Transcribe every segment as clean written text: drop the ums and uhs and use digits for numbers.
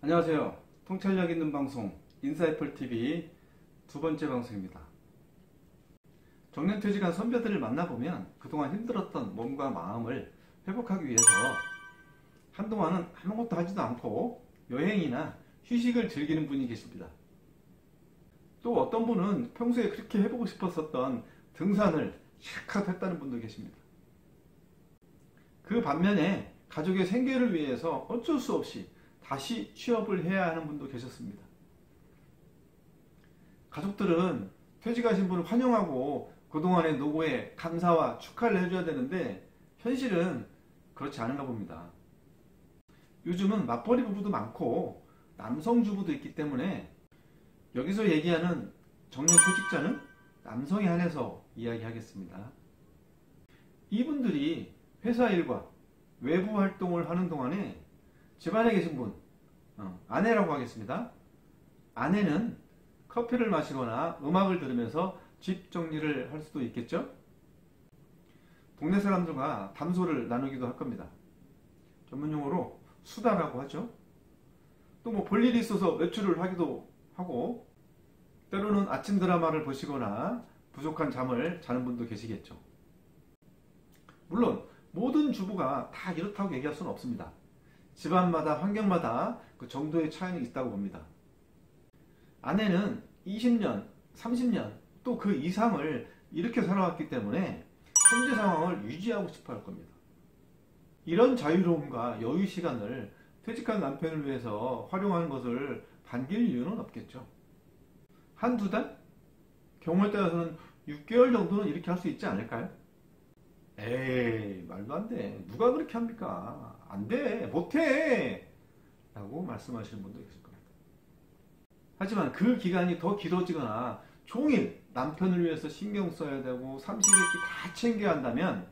안녕하세요. 통찰력 있는 방송 인사이플TV 두 번째 방송입니다. 정년퇴직한 선배들을 만나보면 그동안 힘들었던 몸과 마음을 회복하기 위해서 한동안은 아무것도 하지도 않고 여행이나 휴식을 즐기는 분이 계십니다. 또 어떤 분은 평소에 그렇게 해보고 싶었었던 등산을 실컷 했다는 분도 계십니다. 그 반면에 가족의 생계를 위해서 어쩔 수 없이 다시 취업을 해야 하는 분도 계셨습니다. 가족들은 퇴직하신 분을 환영하고 그동안의 노고에 감사와 축하를 해줘야 되는데 현실은 그렇지 않은가 봅니다. 요즘은 맞벌이 부부도 많고 남성 주부도 있기 때문에 여기서 얘기하는 정년퇴직자는 남성에 한해서 이야기하겠습니다. 이분들이 회사 일과 외부 활동을 하는 동안에 집안에 계신 분, 아내라고 하겠습니다. 아내는 커피를 마시거나 음악을 들으면서 집 정리를 할 수도 있겠죠? 동네 사람들과 담소를 나누기도 할 겁니다. 전문용어로 수다라고 하죠. 또 뭐 볼일이 있어서 외출을 하기도 하고, 때로는 아침 드라마를 보시거나 부족한 잠을 자는 분도 계시겠죠. 물론 모든 주부가 다 이렇다고 얘기할 수는 없습니다. 집안마다 환경마다 그 정도의 차이는 있다고 봅니다. 아내는 20년, 30년 또 그 이상을 이렇게 살아왔기 때문에 현재 상황을 유지하고 싶어 할 겁니다. 이런 자유로움과 여유 시간을 퇴직한 남편을 위해서 활용하는 것을 반길 이유는 없겠죠. 한두 달? 경우에 따라서는 6개월 정도는 이렇게 할 수 있지 않을까요? 에이, 말도 안 돼. 누가 그렇게 합니까? 안 돼. 못해. 라고 말씀하시는 분도 계실 겁니다. 하지만 그 기간이 더 길어지거나 종일 남편을 위해서 신경 써야 되고 삼시세끼 다 챙겨야 한다면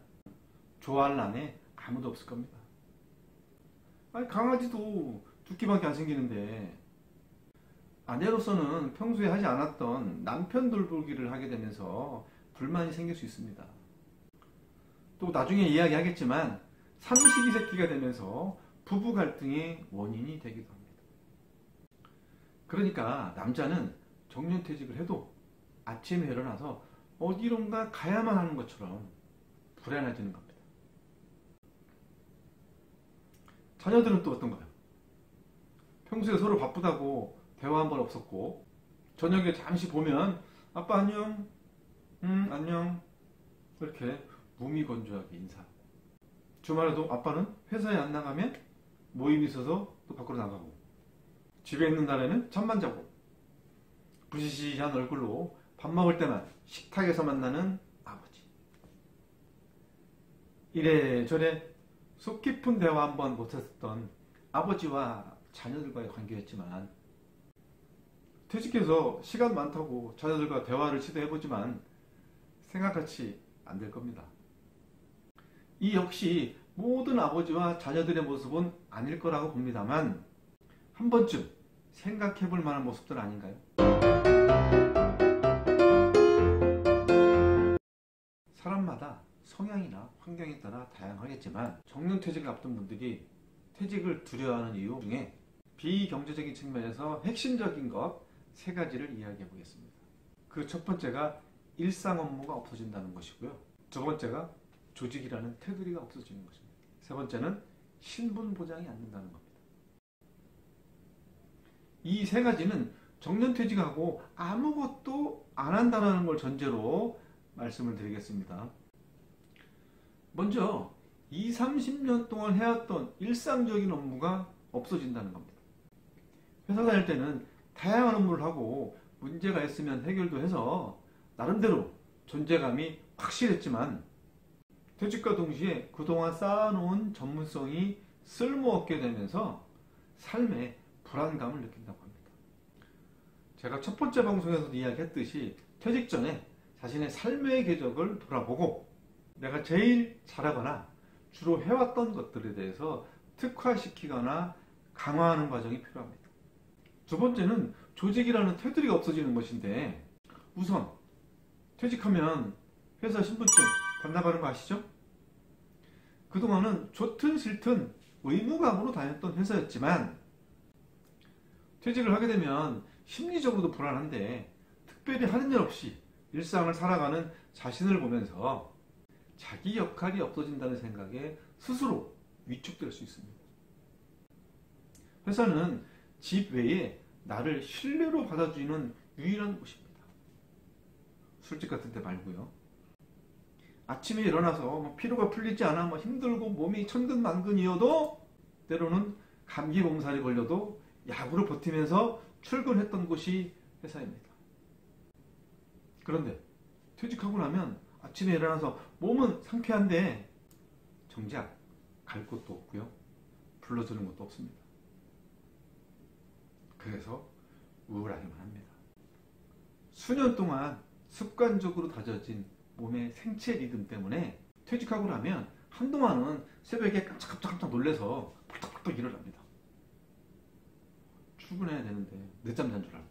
좋아할 남에 아무도 없을 겁니다. 아니, 강아지도 두 끼밖에 안 생기는데 아내로서는 평소에 하지 않았던 남편 돌보기를 하게 되면서 불만이 생길 수 있습니다. 또 나중에 이야기하겠지만 삼식이새끼가 되면서 부부 갈등의 원인이 되기도 합니다. 그러니까 남자는 정년퇴직을 해도 아침에 일어나서 어디론가 가야만 하는 것처럼 불안해지는 겁니다. 자녀들은 또 어떤가요? 평소에 서로 바쁘다고 대화 한 번 없었고 저녁에 잠시 보면 아빠 안녕, 안녕 이렇게 무미건조하게 인사하고, 주말에도 아빠는 회사에 안 나가면 모임이 있어서 또 밖으로 나가고, 집에 있는 날에는 잠만 자고, 부시시한 얼굴로 밥 먹을 때만 식탁에서 만나는 아버지. 이래저래 속 깊은 대화 한번 못했었던 아버지와 자녀들과의 관계였지만, 퇴직해서 시간 많다고 자녀들과 대화를 시도해보지만 생각같이 안 될 겁니다. 이 역시 모든 아버지와 자녀들의 모습은 아닐 거라고 봅니다만 한 번쯤 생각해 볼 만한 모습들 아닌가요? 사람마다 성향이나 환경에 따라 다양하겠지만 정년퇴직을 앞둔 분들이 퇴직을 두려워하는 이유 중에 비경제적인 측면에서 핵심적인 것 3가지를 이야기해 보겠습니다. 그 첫 번째가 일상 업무가 없어진다는 것이고요. 두 번째가 조직이라는 테두리가 없어지는 것입니다. 세 번째는 신분 보장이 안 된다는 겁니다. 이 3가지는 정년퇴직하고 아무것도 안 한다는 걸 전제로 말씀을 드리겠습니다. 먼저 20, 30년 동안 해왔던 일상적인 업무가 없어진다는 겁니다. 회사 다닐 때는 다양한 업무를 하고 문제가 있으면 해결도 해서 나름대로 존재감이 확실했지만 퇴직과 동시에 그동안 쌓아놓은 전문성이 쓸모없게 되면서 삶에 불안감을 느낀다고 합니다. 제가 첫 번째 방송에서도 이야기했듯이 퇴직 전에 자신의 삶의 궤적을 돌아보고 내가 제일 잘하거나 주로 해왔던 것들에 대해서 특화시키거나 강화하는 과정이 필요합니다. 두 번째는 조직이라는 테두리가 없어지는 것인데, 우선 퇴직하면 회사 신분증 반납하는 거 아시죠? 그동안은 좋든 싫든 의무감으로 다녔던 회사였지만 퇴직을 하게 되면 심리적으로도 불안한데 특별히 하는 일 없이 일상을 살아가는 자신을 보면서 자기 역할이 없어진다는 생각에 스스로 위축될 수 있습니다. 회사는 집 외에 나를 신뢰로 받아주는 유일한 곳입니다. 술집 같은 데 말고요. 아침에 일어나서 피로가 풀리지 않아 힘들고 몸이 천근만근이어도 때로는 감기 몸살이 걸려도 약으로 버티면서 출근했던 곳이 회사입니다. 그런데 퇴직하고 나면 아침에 일어나서 몸은 상쾌한데 정작 갈 곳도 없고요. 불러주는 것도 없습니다. 그래서 우울하기만 합니다. 수년 동안 습관적으로 다져진 몸의 생체 리듬 때문에 퇴직하고 나면 한동안은 새벽에 깜짝깜짝 놀래서 펄떡펄떡 일어납니다. 출근해야 되는데 늦잠 잔 줄 알고.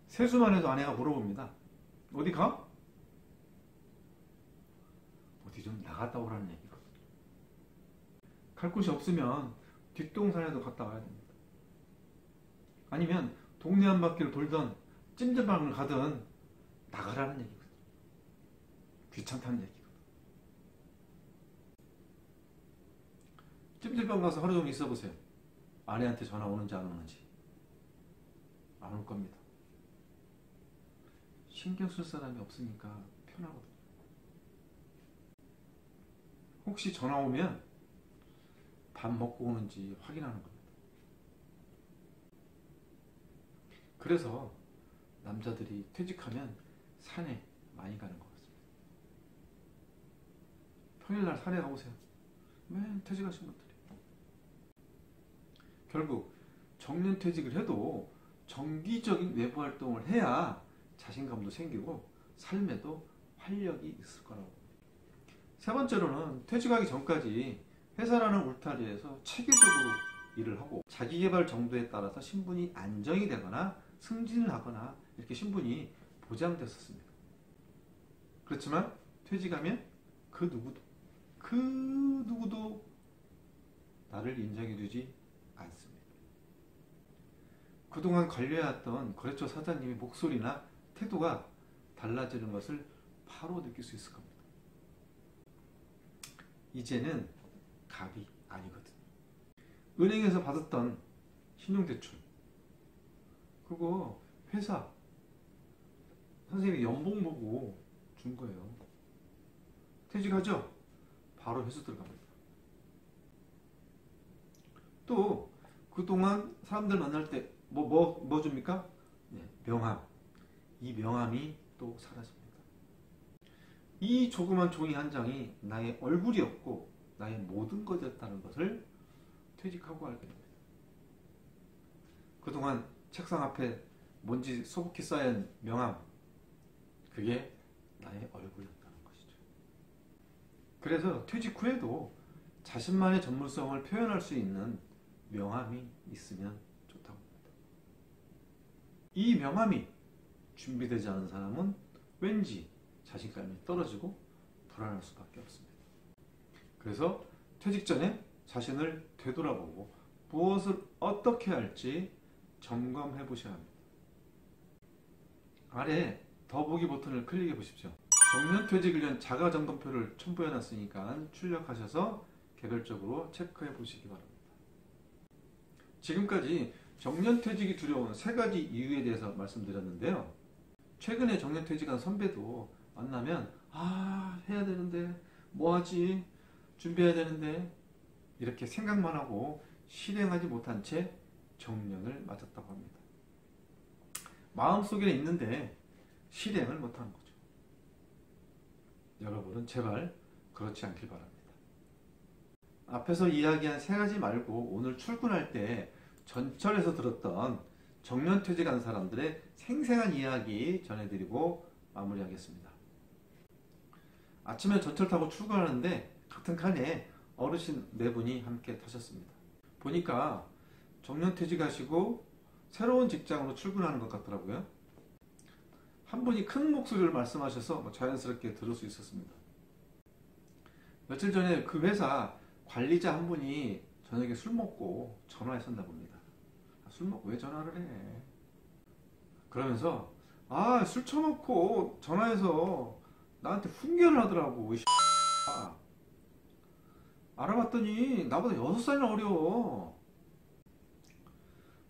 세수만 해도 아내가 물어봅니다. 어디 가? 어디 좀 나갔다 오라는 얘기거든요. 갈 곳이 없으면 뒷동산에도 갔다 와야 됩니다. 아니면 동네 한 바퀴를 돌던 찜질방을 가든 나가라는 얘기거든요. 귀찮다는 얘기거든요. 찜질방 가서 하루 종일 있어 보세요. 아내한테 전화 오는지 안 오는지. 안 올 겁니다. 신경 쓸 사람이 없으니까 편하거든요. 혹시 전화 오면 밥 먹고 오는지 확인하는 겁니다. 그래서 남자들이 퇴직하면 산에 많이 가는 것 같습니다. 평일날 산에 가보세요. 왜 퇴직하신 분들이. 결국 정년퇴직을 해도 정기적인 외부 활동을 해야 자신감도 생기고 삶에도 활력이 있을 거라고. 세 번째로는 퇴직하기 전까지 회사라는 울타리에서 체계적으로 일을 하고 자기계발 정도에 따라서 신분이 안정이 되거나 승진을 하거나 이렇게 신분이 보장됐었습니다. 그렇지만 퇴직하면 그 누구도 나를 인정해주지 않습니다. 그동안 관리해왔던 거래처 사장님의 목소리나 태도가 달라지는 것을 바로 느낄 수 있을 겁니다. 이제는 갑이 아니거든요. 은행에서 받았던 신용대출 그거 회사 선생님이 연봉 보고 준 거예요. 퇴직하죠? 바로 회수 들어갑니다. 또 그동안 사람들 만날 때 뭐 줍니까? 네, 명함. 이 명함이 또 사라집니다. 이 조그만 종이 한 장이 나의 얼굴이었고 나의 모든 것이었다는 것을 퇴직하고 알게 됩니다. 그동안 책상 앞에 먼지 소복히 쌓인 명함, 그게 나의 얼굴이었다는 것이죠. 그래서 퇴직 후에도 자신만의 전문성을 표현할 수 있는 명함이 있으면 좋다고 합니다. 이 명함이 준비되지 않은 사람은 왠지 자신감이 떨어지고 불안할 수밖에 없습니다. 그래서 퇴직 전에 자신을 되돌아보고 무엇을 어떻게 할지 점검해 보셔야 합니다. 아래 더보기 버튼을 클릭해 보십시오. 정년퇴직을 위한 자가점검표를 첨부해 놨으니까 출력하셔서 개별적으로 체크해 보시기 바랍니다. 지금까지 정년퇴직이 두려운 3가지 이유에 대해서 말씀드렸는데요. 최근에 정년퇴직한 선배도 만나면 해야 되는데 뭐하지? 준비해야 되는데 이렇게 생각만 하고 실행하지 못한 채 정년을 맞았다고 합니다. 마음속에 있는데 실행을 못하는 거죠. 여러분은 제발 그렇지 않길 바랍니다. 앞에서 이야기한 3가지 말고 오늘 출근할 때 전철에서 들었던 정년퇴직한 사람들의 생생한 이야기 전해드리고 마무리하겠습니다. 아침에 전철 타고 출근하는데 같은 칸에 어르신 4분이 함께 타셨습니다. 보니까 정년퇴직하시고 새로운 직장으로 출근하는 것 같더라고요. 한 분이 큰 목소리를 말씀하셔서 자연스럽게 들을 수 있었습니다. 며칠 전에 그 회사 관리자 한 분이 저녁에 술 먹고 전화했었나 봅니다. 술 먹고 왜 전화를 해? 그러면서 술 처먹고 전화해서 나한테 훈계를 하더라고. 이 알아봤더니 나보다 6살이나 어려.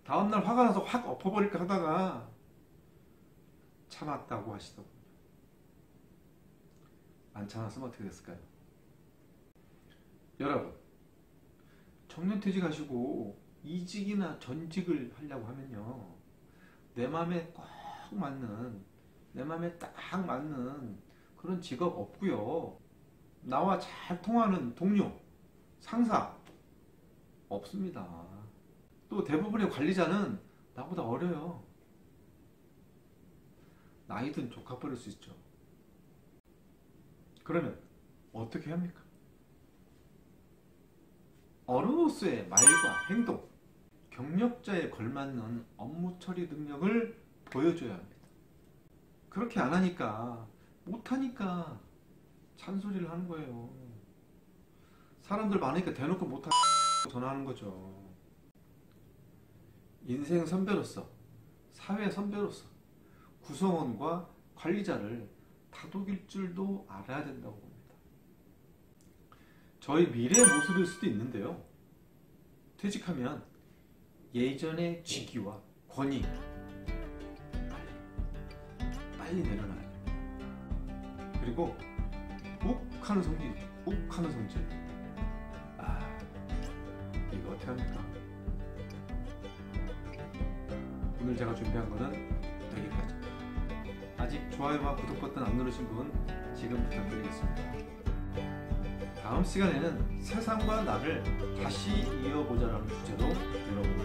다음날 화가 나서 확 엎어버릴까 하다가 참았다고 하시더군요. 안 참았으면 어떻게 됐을까요? 여러분, 정년퇴직하시고 이직이나 전직을 하려고 하면요, 내 맘에 꼭 맞는, 내 맘에 딱 맞는 그런 직업 없고요, 나와 잘 통하는 동료, 상사 없습니다. 또 대부분의 관리자는 나보다 어려요. 나이든 조카버릴 수 있죠. 그러면 어떻게 합니까? 어른으로서의 말과 행동, 경력자에 걸맞는 업무 처리 능력을 보여줘야 합니다. 그렇게 안 하니까, 못하니까 잔소리를 하는 거예요. 사람들 많으니까 대놓고 못하고 전화하는 거죠. 인생 선배로서, 사회 선배로서 구성원과 관리자를 다독일 줄도 알아야 된다고 봅니다. 저희 미래의 모습일 수도 있는데요, 퇴직하면 예전의 직위와 권위 빨리 내려놔요. 그리고 욱하는 성질, 욱하는 성질. 이거 어떻게 합니까? 오늘 제가 준비한 거는 여기까지. 아직 좋아요와 구독 버튼 안 누르신 분 지금 부탁드리겠습니다. 다음 시간에는 세상과 나를 다시 이어보자라는 주제로 여러분